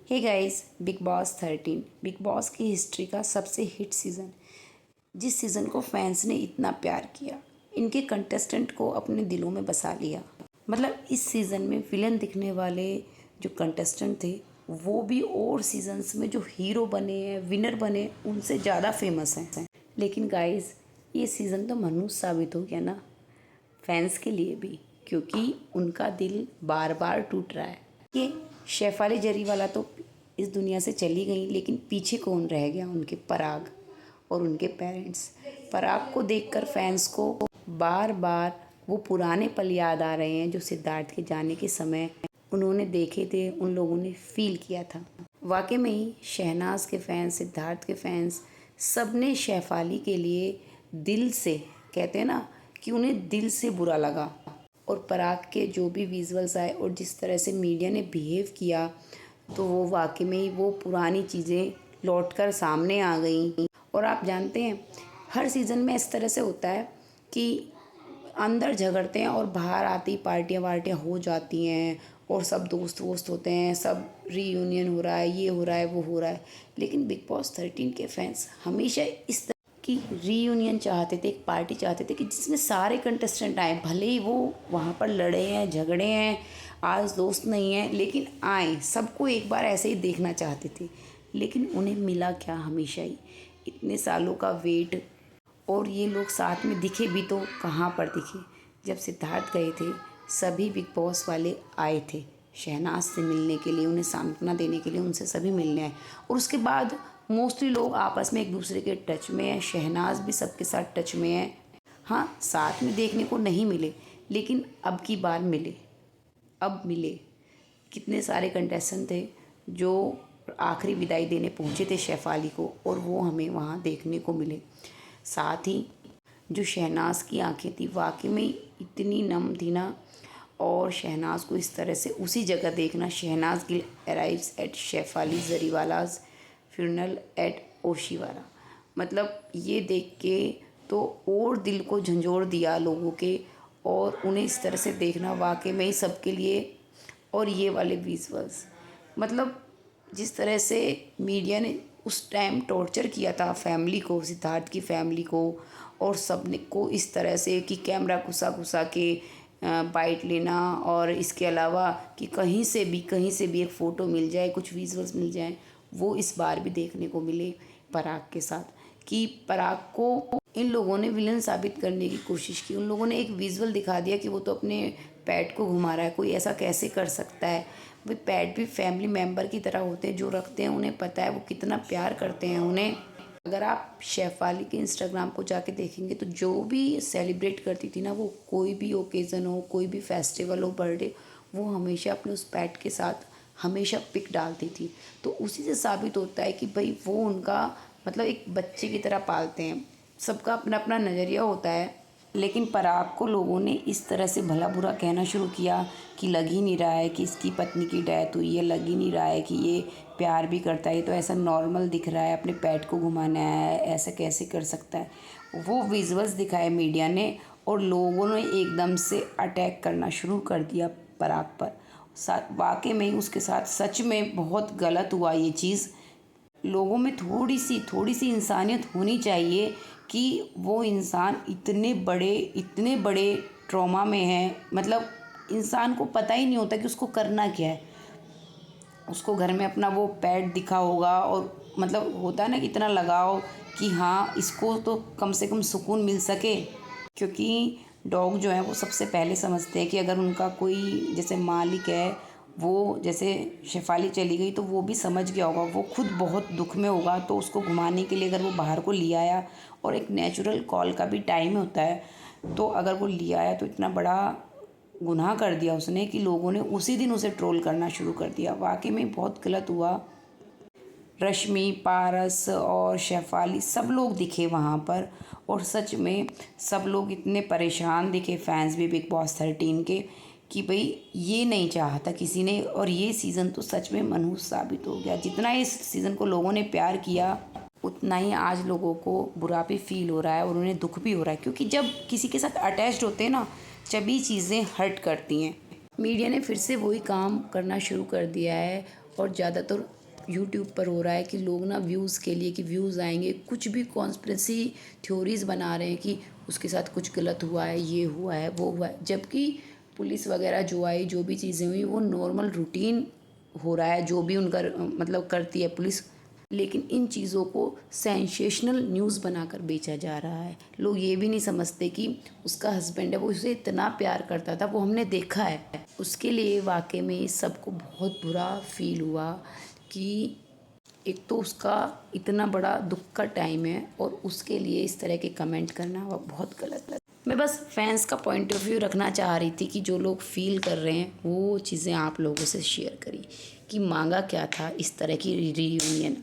हे guys, Bigg Boss 13 Bigg Boss की history का सबसे हिट सीज़न। जिस सीज़न को फैंस ने इतना प्यार किया, इनके कंटेस्टेंट को अपने दिलों में बसा लिया। मतलब इस सीज़न में विलन दिखने वाले जो कंटेस्टेंट थे, वो भी और सीजन्स में जो हीरो बने हैं, विनर बने, उनसे ज़्यादा फेमस हैं। लेकिन गाइस, ये सीज़न तो मनहूस साबित हो गया ना, फैंस के लिए भी, क्योंकि उनका दिल बार बार टूट रहा है। ये शेफाली जरीवाला तो इस दुनिया से चली गई, लेकिन पीछे कौन रह गया? उनके पराग और उनके पेरेंट्स। पराग को देखकर फैंस को बार बार वो पुराने पल याद आ रहे हैं जो सिद्धार्थ के जाने के समय उन्होंने देखे थे, उन लोगों ने फील किया था। वाकई में ही शहनाज के फैंस, सिद्धार्थ के फैंस, सब ने शेफाली के लिए दिल से, कहते हैं ना कि उन्हें दिल से बुरा लगा। और पराग के जो भी विजुअल्स आए और जिस तरह से मीडिया ने बिहेव किया, तो वो वाकई में ही वो पुरानी चीज़ें लौटकर सामने आ गई। और आप जानते हैं, हर सीज़न में इस तरह से होता है कि अंदर झगड़ते हैं और बाहर आती पार्टियां वार्टियां हो जाती हैं और सब दोस्त वोस्त होते हैं, सब रीयूनियन हो रहा है, ये हो रहा है, वो हो रहा है। लेकिन बिग बॉस 13 के फैंस हमेशा इस तरह की रीयूनियन चाहते थे, एक पार्टी चाहते थे कि जिसमें सारे कंटेस्टेंट आए, भले ही वो वहाँ पर लड़े हैं, झगड़े हैं, आज दोस्त नहीं हैं, लेकिन आए, सबको एक बार ऐसे ही देखना चाहते थे। लेकिन उन्हें मिला क्या? हमेशा ही इतने सालों का वेट, और ये लोग साथ में दिखे भी तो कहाँ पर दिखे? जब सिद्धार्थ गए थे, सभी बिग बॉस वाले आए थे शहनाज से मिलने के लिए, उन्हें सांत्वना देने के लिए, उनसे सभी मिलने आए। और उसके बाद मोस्टली लोग आपस में एक दूसरे के टच में हैं, शहनाज भी सबके साथ टच में है। हाँ, साथ में देखने को नहीं मिले, लेकिन अब की बार मिले, अब मिले। कितने सारे कंटेस्टेंट थे जो आखिरी विदाई देने पहुँचे थे शेफाली को, और वो हमें वहाँ देखने को मिले। साथ ही जो शहनाज की आंखें थी, वाकई में इतनी नम थी ना। और शहनाज को इस तरह से उसी जगह देखना, Shehnaaz Gill arrives at Shefali Jariwala's funeral at Oshiwara, मतलब ये देख के तो और दिल को झंझोर दिया लोगों के। और उन्हें इस तरह से देखना वाकई में ही सबके लिए। और ये वाले विजुअल्स, मतलब जिस तरह से मीडिया ने उस टाइम टॉर्चर किया था फैमिली को, सिद्धार्थ की फैमिली को, और सब ने को इस तरह से कि कैमरा घुसा घुसा के बाइट लेना, और इसके अलावा कि कहीं से भी एक फ़ोटो मिल जाए, कुछ विजुअल्स मिल जाए, वो इस बार भी देखने को मिले पराग के साथ। कि पराग को इन लोगों ने विलन साबित करने की कोशिश की। उन लोगों ने एक विजुअल दिखा दिया कि वो तो अपने पैट को घुमा रहा है, कोई ऐसा कैसे कर सकता है? भाई, पैट भी फैमिली मेम्बर की तरह होते हैं, जो रखते हैं उन्हें पता है वो कितना प्यार करते हैं उन्हें। अगर आप शेफाली के इंस्टाग्राम को जाके देखेंगे तो जो भी सेलिब्रेट करती थी ना, वो कोई भी ओकेज़न हो, कोई भी फेस्टिवल हो, बर्थडे, वो हमेशा अपने उस पैट के साथ हमेशा पिक डालती थी। तो उसी से साबित होता है कि भाई वो उनका मतलब एक बच्चे की तरह पालते हैं। सबका अपना अपना नज़रिया होता है। लेकिन पराग को लोगों ने इस तरह से भला बुरा कहना शुरू किया कि लग ही नहीं रहा है कि इसकी पत्नी की डेथ हुई है, लग ही नहीं रहा है कि ये प्यार भी करता है, तो ऐसा नॉर्मल दिख रहा है, अपने पैट को घुमाना है, ऐसा कैसे कर सकता है? वो विजुअल्स दिखाए मीडिया ने, और लोगों ने एकदम से अटैक करना शुरू कर दिया पराग पर। वाकई में उसके साथ सच में बहुत गलत हुआ ये चीज़। लोगों में थोड़ी सी इंसानियत होनी चाहिए कि वो इंसान इतने बड़े ट्रॉमा में है। मतलब इंसान को पता ही नहीं होता कि उसको करना क्या है। उसको घर में अपना वो पेट दिखा होगा, और मतलब होता है ना कि इतना लगाव कि हाँ, इसको तो कम से कम सुकून मिल सके। क्योंकि डॉग जो है वो सबसे पहले समझते हैं कि अगर उनका कोई जैसे मालिक है, वो जैसे शेफाली चली गई तो वो भी समझ गया होगा, वो खुद बहुत दुख में होगा, तो उसको घुमाने के लिए अगर वो बाहर को ले आया, और एक नेचुरल कॉल का भी टाइम होता है, तो अगर वो ले आया तो इतना बड़ा गुनाह कर दिया उसने कि लोगों ने उसी दिन उसे ट्रोल करना शुरू कर दिया। वाकई में बहुत गलत हुआ। रश्मि, पारस और शेफाली सब लोग दिखे वहाँ पर, और सच में सब लोग इतने परेशान दिखे, फैंस भी बिग बॉस 13 के, कि भाई ये नहीं चाहता किसी ने। और ये सीज़न तो सच में मनहूस साबित हो गया। जितना इस सीज़न को लोगों ने प्यार किया, उतना ही आज लोगों को बुरा भी फील हो रहा है और उन्हें दुख भी हो रहा है। क्योंकि जब किसी के साथ अटैच्ड होते हैं ना, जब ये चीज़ें हर्ट करती हैं। मीडिया ने फिर से वही काम करना शुरू कर दिया है, और ज़्यादातर यूट्यूब पर हो रहा है कि लोग ना व्यूज़ के लिए, कि व्यूज़ आएंगे, कुछ भी कॉन्स्पिरेसी थ्योरीज बना रहे हैं कि उसके साथ कुछ गलत हुआ है, ये हुआ है, वो हुआ है, जबकि पुलिस वगैरह जो आई, जो भी चीज़ें हुई, वो नॉर्मल रूटीन हो रहा है, जो भी उनका मतलब करती है पुलिस। लेकिन इन चीज़ों को सेंसेशनल न्यूज़ बनाकर बेचा जा रहा है। लोग ये भी नहीं समझते कि उसका हस्बैंड है, वो उसे इतना प्यार करता था, वो हमने देखा है। उसके लिए वाकई में सबको बहुत बुरा फील हुआ कि एक तो उसका इतना बड़ा दुख का टाइम है और उसके लिए इस तरह के कमेंट करना वो बहुत गलत है। मैं बस फैंस का पॉइंट ऑफ व्यू रखना चाह रही थी कि जो लोग फील कर रहे हैं वो चीज़ें आप लोगों से शेयर करी कि मांगा क्या था इस तरह की रीयूनियन।